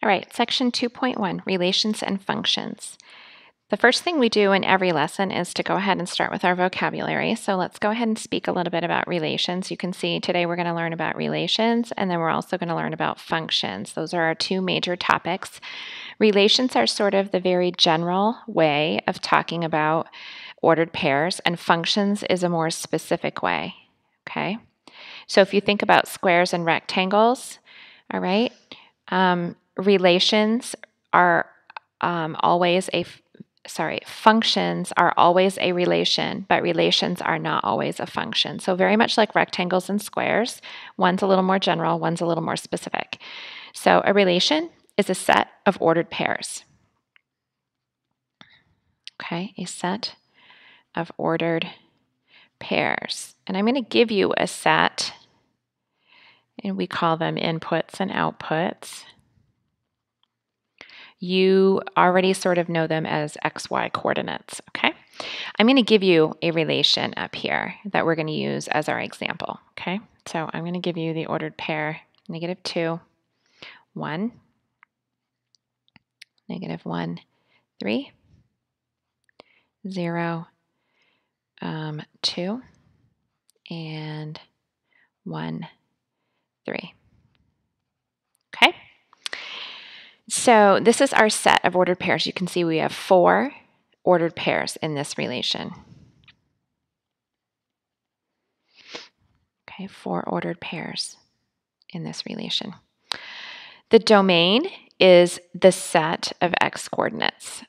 All right, section 2.1, relations and functions. The first thing we do in every lesson is to go ahead and start with our vocabulary. So let's go ahead and speak a little bit about relations. You can see today we're going to learn about relations, and then we're also going to learn about functions. Those are our two major topics. Relations are sort of the very general way of talking about ordered pairs, and functions is a more specific way, okay? So if you think about squares and rectangles, all right, relations are functions are always a relation, but relations are not always a function. So very much like rectangles and squares, one's a little more general, one's a little more specific. So a relation is a set of ordered pairs. Okay, a set of ordered pairs. And I'm going to give you a set, and we call them inputs and outputs. You already sort of know them as XY coordinates, okay? I'm going to give you a relation up here that we're going to use as our example, okay? So I'm going to give you the ordered pair, -2, 1, -1, 3, 0, 2, and 1, 3. Okay? So this is our set of ordered pairs. You can see we have 4 ordered pairs in this relation. Okay, 4 ordered pairs in this relation. The domain is the set of x coordinates.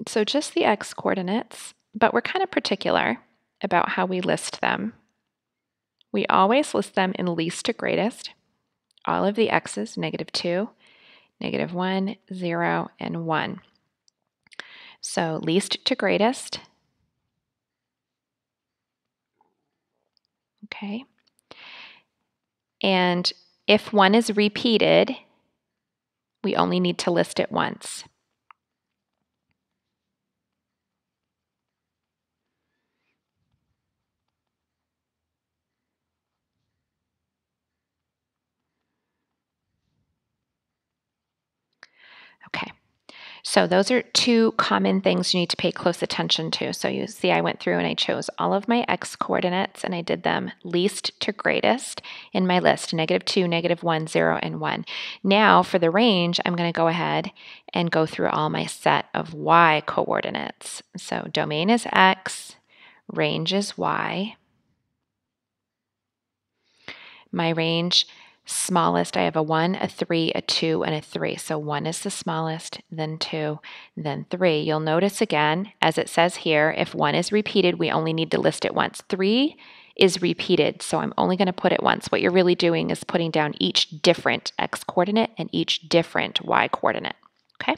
So just the x coordinates, but we're kind of particular about how we list them. We always list them in least to greatest. All of the x's, -2, -1, 0, and 1. So least to greatest. Okay. And if 1 is repeated, we only need to list it once. Okay. So those are 2 common things you need to pay close attention to. So you see I went through and I chose all of my x coordinates and I did them least to greatest in my list, -2, -1, 0, and 1. Now for the range, I'm going to go ahead and go through all my set of y coordinates. So domain is x, range is y. My range smallest, I have a 1, a 3, a 2, and a 3. So 1 is the smallest, then 2, then 3. You'll notice again, as it says here, if 1 is repeated, we only need to list it once. 3 is repeated, so I'm only going to put it once. What you're really doing is putting down each different x coordinate and each different y coordinate. Okay?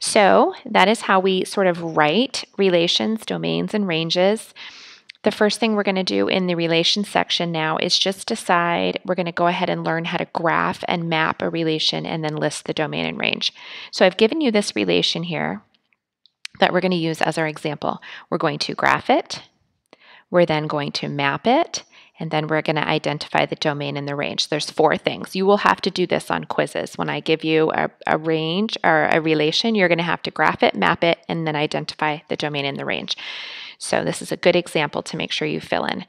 So that is how we sort of write relations, domains, and ranges. The first thing we're going to do in the relations section now is just decide, we're going to go ahead and learn how to graph and map a relation and then list the domain and range. So I've given you this relation here that we're going to use as our example. We're going to graph it, we're then going to map it, and then we're going to identify the domain and the range. There's 4 things. You will have to do this on quizzes. When I give you a range or a relation, you're going to have to graph it, map it, and then identify the domain and the range. So this is a good example to make sure you fill in.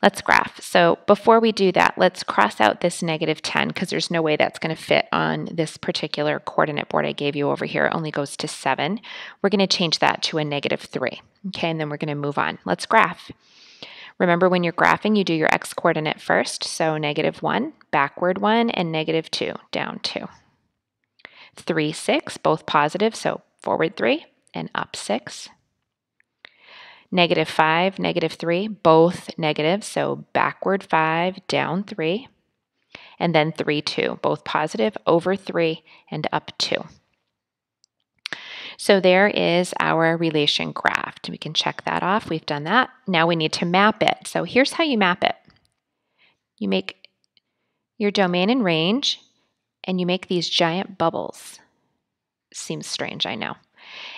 Let's graph. So before we do that, let's cross out this -10 because there's no way that's going to fit on this particular coordinate board I gave you over here. It only goes to 7. We're going to change that to a -3. Okay, and then we're going to move on. Let's graph. Remember, when you're graphing, you do your x coordinate first. So -1, backward 1, and -2, down 2. 3, 6, both positive, so forward 3 and up 6. -5, -3, both negative, so backward 5, down 3. And then 3, 2, both positive, over 3 and up 2. So there is our relation graphed. We can check that off. We've done that. Now we need to map it. So here's how you map it. You make your domain and range, and you make these giant bubbles. Seems strange, I know.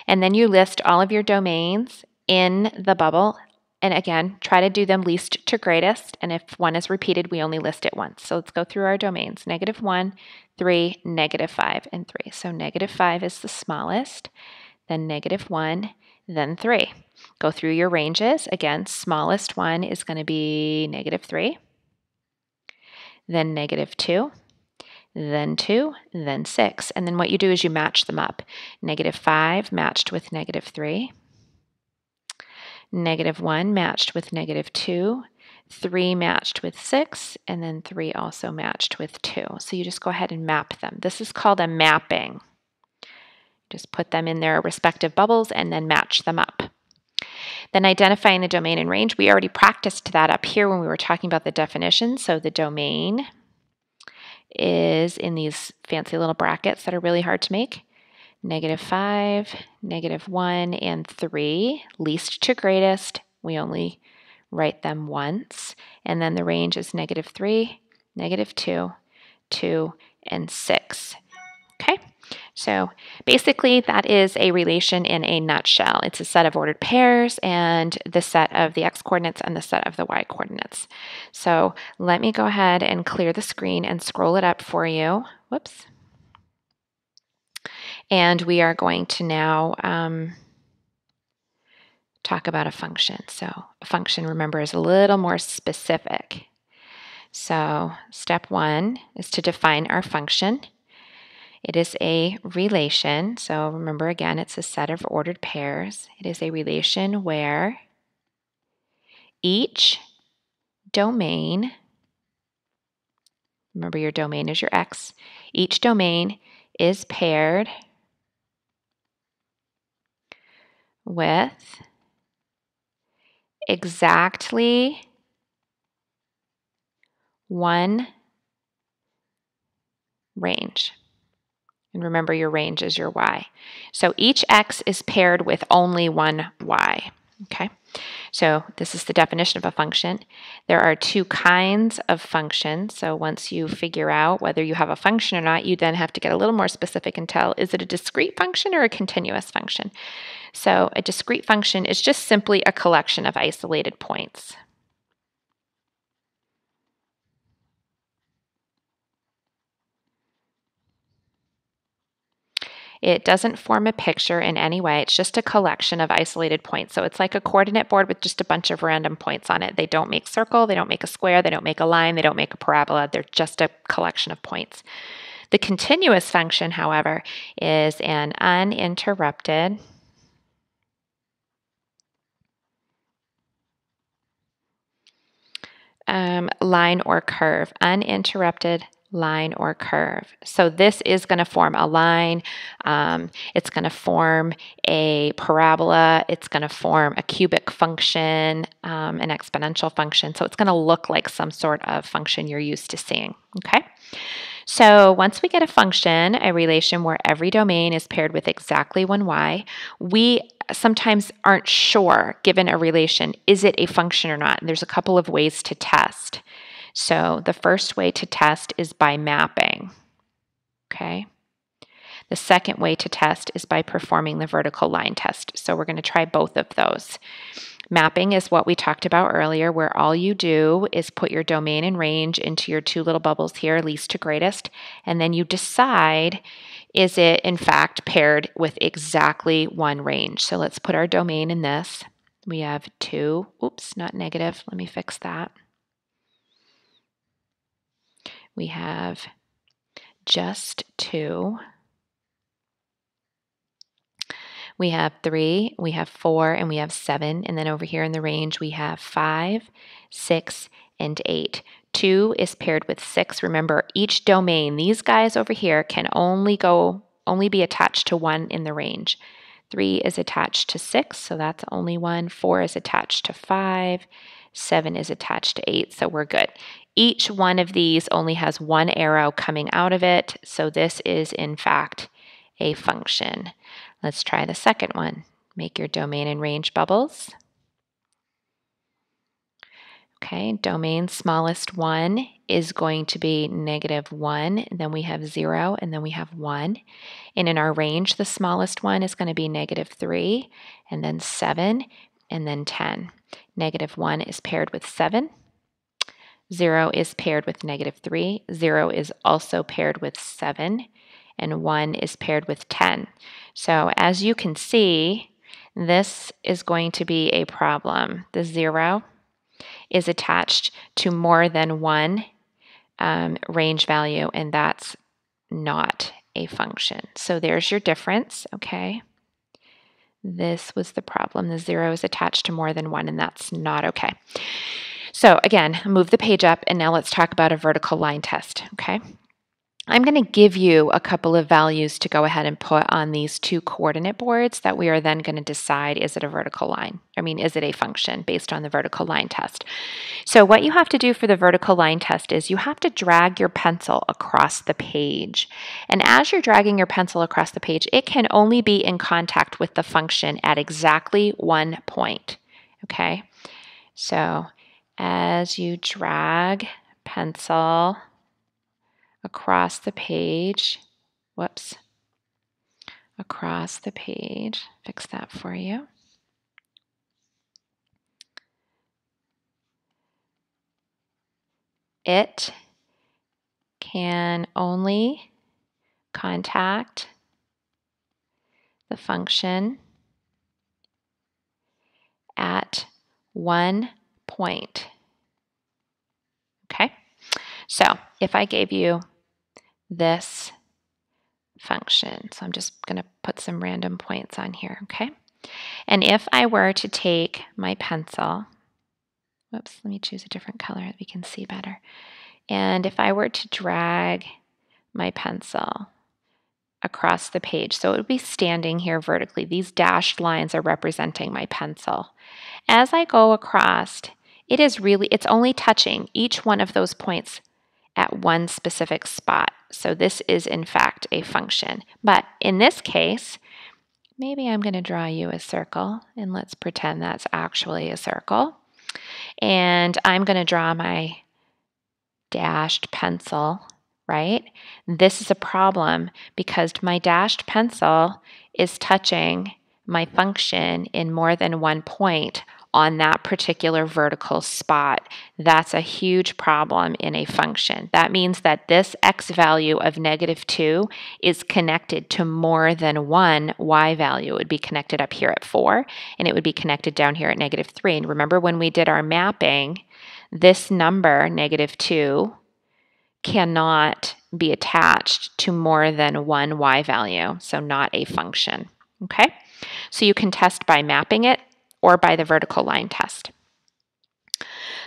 And then you list all of your domains in the bubble, And again, try to do them least to greatest. And if one is repeated, we only list it once. So let's go through our domains. -1, 3, -5, and 3. So -5 is the smallest, then -1, then 3. Go through your ranges. Again, smallest one is going to be -3, then -2, then 2, then 6. And then what you do is you match them up. -5 matched with -3. -1 matched with -2, 3 matched with 6, and then 3 also matched with 2. So you just go ahead and map them. This is called a mapping. Just put them in their respective bubbles and then match them up. Then identifying the domain and range, we already practiced that up here when we were talking about the definition. So the domain is in these fancy little brackets that are really hard to make. -5, -1, and 3, least to greatest. We only write them once. And then the range is -3, -2, 2, and 6. Okay, so basically that is a relation in a nutshell. It's a set of ordered pairs and the set of the x coordinates and the set of the y coordinates. So let me go ahead and clear the screen and scroll it up for you. Whoops. And we are going to now talk about a function. So a function, remember, is a little more specific. So step 1 is to define our function. It is a relation. So remember, again, it's a set of ordered pairs. It is a relation where each domain, remember your domain is your x, each domain is paired with exactly one range. And remember, your range is your y. So each x is paired with only one y. Okay, so this is the definition of a function. There are two kinds of functions. So once you figure out whether you have a function or not, you then have to get a little more specific and tell, is it a discrete function or a continuous function? So a discrete function is just simply a collection of isolated points. It doesn't form a picture in any way. It's just a collection of isolated points. So it's like a coordinate board with just a bunch of random points on it. They don't make circle, they don't make a square, they don't make a line, they don't make a parabola. They're just a collection of points. The continuous function, however, is an uninterrupted line or curve. Uninterrupted line or curve. So this is going to form a line, it's going to form a parabola, it's going to form a cubic function, an exponential function. So it's going to look like some sort of function you're used to seeing. Okay. So once we get a function, a relation where every domain is paired with exactly one y, we sometimes aren't sure, given a relation, is it a function or not? And there's a couple of ways to test. So the first way to test is by mapping, okay? The second way to test is by performing the vertical line test. So we're going to try both of those. Mapping is what we talked about earlier, where all you do is put your domain and range into your two little bubbles here, least to greatest, and then you decide, is it in fact paired with exactly one range? So let's put our domain in this. We have 2, oops, not negative, let me fix that. We have just 2. We have 3, we have 4, and we have 7. And then over here in the range, we have 5, 6, and 8. 2 is paired with 6. Remember, each domain, these guys over here, can only be attached to 1 in the range. 3 is attached to 6, so that's only 1. 4 is attached to 5. 7 is attached to 8, so we're good. Each one of these only has one arrow coming out of it, so this is in fact a function. Let's try the second one. Make your domain and range bubbles. Okay, domain smallest 1 is going to be -1, then we have 0, and then we have 1. And in our range, the smallest one is going to be -3, and then 7, and then 10. Negative 1 is paired with 7. 0 is paired with negative 3. 0 is also paired with 7. And 1 is paired with 10. So as you can see, this is going to be a problem. The 0 is attached to more than one range value, and that's not a function. So there's your difference, okay? This was the problem. The 0 is attached to more than one, and that's not okay. So again, move the page up, and now let's talk about a vertical line test, okay? I'm going to give you a couple of values to go ahead and put on these two coordinate boards that we are then going to decide, is it a vertical line? Is it a function based on the vertical line test? So what you have to do for the vertical line test is you have to drag your pencil across the page. And as you're dragging your pencil across the page, it can only be in contact with the function at exactly 1 point, okay? So as you drag pencil across the page, across the page, fix that for you. It can only contact the function at 1 point. Okay, so if I gave you this function, so I'm just going to put some random points on here, okay? And if I were to take my pencil, let me choose a different color that we can see better. And if I were to drag my pencil across the page, so it would be standing here vertically. These dashed lines are representing my pencil. As I go across, it's only touching each one of those points at one specific spot. So this is in fact a function. But in this case, maybe I'm going to draw you a circle, and let's pretend that's actually a circle. And I'm going to draw my dashed pencil, right? This is a problem because my dashed pencil is touching my function in more than 1 point on that particular vertical spot. That's a huge problem in a function. That means that this x value of -2 is connected to more than one y value. It would be connected up here at 4, and it would be connected down here at -3. And remember when we did our mapping, this number, -2, cannot be attached to more than one y value, so not a function. Okay, so you can test by mapping it or by the vertical line test.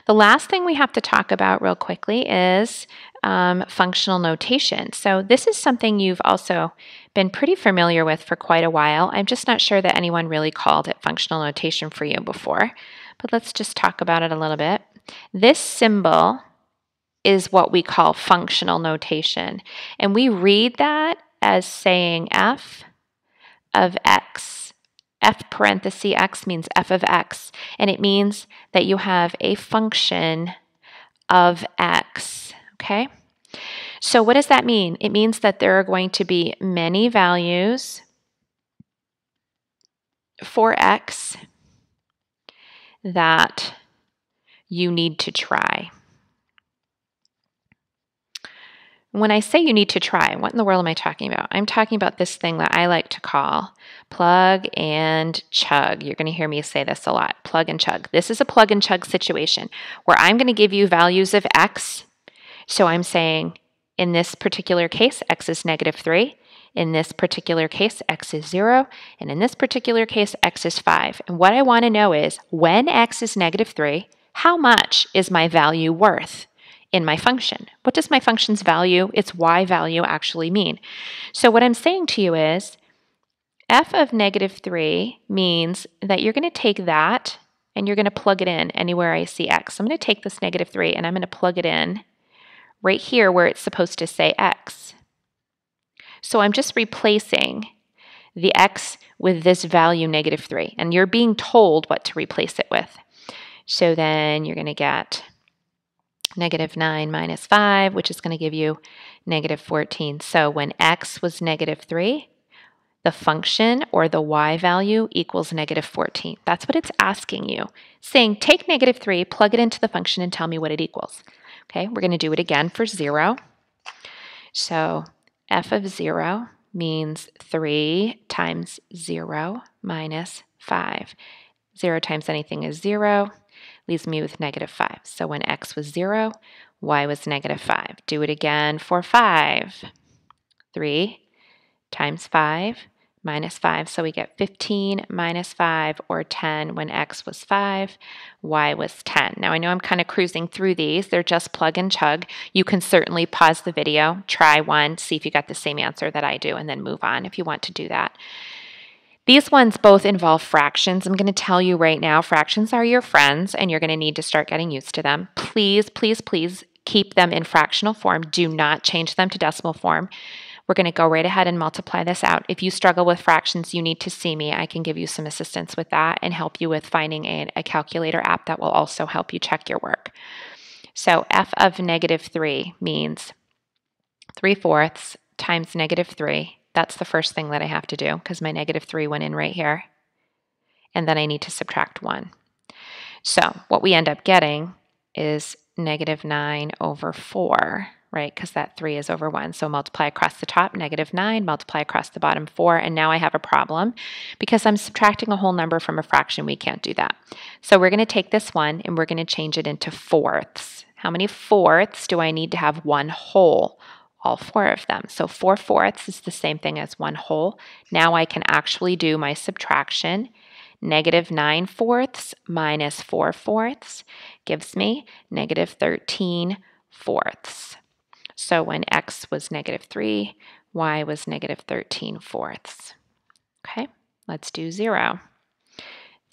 The last thing we have to talk about real quickly is functional notation. So this is something you've also been pretty familiar with for quite a while. I'm just not sure that anyone really called it functional notation for you before, but let's just talk about it a little bit. This symbol is what we call functional notation, and we read that as saying f of x. F parenthesis x means f of x, and it means that you have a function of x, okay? So what does that mean? It means that there are going to be many values for x that you need to try. When I say you need to try, what in the world am I talking about? I'm talking about this thing that I like to call plug and chug. You're going to hear me say this a lot, plug and chug. This is a plug and chug situation where I'm going to give you values of x. So I'm saying in this particular case, x is -3. In this particular case, x is 0. And in this particular case, x is 5. And what I want to know is when x is -3, how much is my value worth in my function? What does my function's value, its y value, actually mean? So what I'm saying to you is f of -3 means that you're going to take that and you're going to plug it in anywhere I see x. So I'm going to take this -3 and I'm going to plug it in right here where it's supposed to say x. So I'm just replacing the x with this value -3, and you're being told what to replace it with. So then you're going to get -9 minus 5, which is going to give you -14. So when x was -3, the function or the y value equals negative 14. That's what it's asking you. Saying take negative 3, plug it into the function, and tell me what it equals. Okay, we're going to do it again for 0. So f of 0 means 3 times 0 minus 5. 0 times anything is 0, leaves me with negative 5. So when x was 0, y was negative 5. Do it again for 5. 3 times 5 minus 5. So we get 15 minus 5, or 10, when x was 5, y was 10. Now I know I'm kind of cruising through these. They're just plug and chug. You can certainly pause the video, try one, see if you got the same answer that I do, and then move on if you want to do that. These ones both involve fractions. I'm going to tell you right now, fractions are your friends, and you're going to need to start getting used to them. Please, please, please keep them in fractional form. Do not change them to decimal form. We're going to go right ahead and multiply this out. If you struggle with fractions, you need to see me. I can give you some assistance with that and help you with finding a calculator app that will also help you check your work. So f of negative 3 means 3/4 times negative 3. That's the first thing that I have to do because my negative 3 went in right here. And then I need to subtract 1. So what we end up getting is negative 9 over 4, right? Because that 3 is over 1. So multiply across the top, negative 9, multiply across the bottom, 4. And now I have a problem because I'm subtracting a whole number from a fraction. We can't do that. So we're going to take this one and we're going to change it into fourths. How many fourths do I need to have one whole? All 4 of them. So 4/4 is the same thing as 1 whole. Now I can actually do my subtraction. Negative 9/4 minus 4/4 gives me negative 13/4. So when x was negative 3, y was negative 13/4. Okay, let's do 0.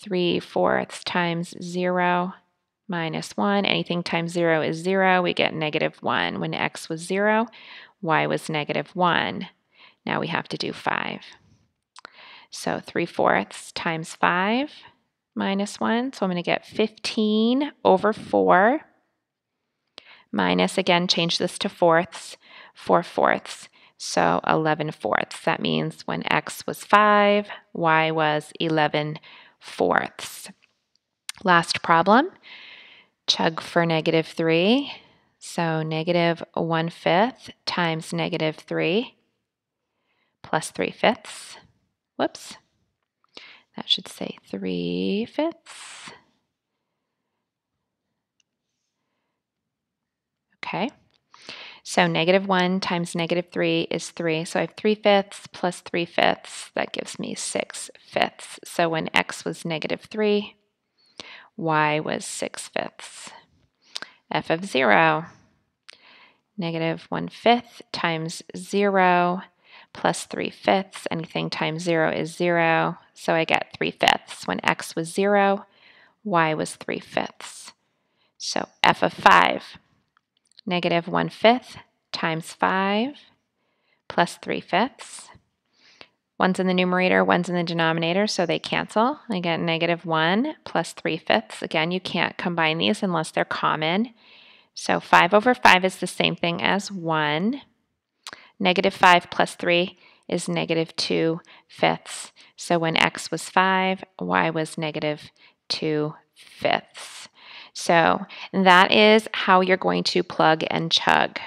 3/4 times 0 minus 1. Anything times 0 is 0. We get negative 1. When x was 0, y was negative 1. Now we have to do 5. So 3/4 times 5 minus 1. So I'm going to get 15 over 4 minus, again, change this to fourths, 4/4. So 11/4. That means when x was 5, y was 11/4. Last problem. Chug for negative 3. So negative 1/5 times negative 3 plus 3/5. Whoops. That should say 3/5. Okay. So negative 1 times negative 3 is 3. So I have 3/5 plus 3/5. That gives me 6/5. So when x was negative 3, y was 6/5. F of 0. Negative 1/5 times 0 plus 3/5. Anything times 0 is 0. So I get 3/5. When x was 0, y was 3/5. So f of 5. Negative 1/5 times 5 plus 3/5. One's in the numerator, one's in the denominator, so they cancel. I get negative 1 plus 3/5. Again, you can't combine these unless they're common. So 5 over 5 is the same thing as 1. Negative 5 plus 3 is negative 2/5. So when x was 5, y was negative 2/5. So that is how you're going to plug and chug.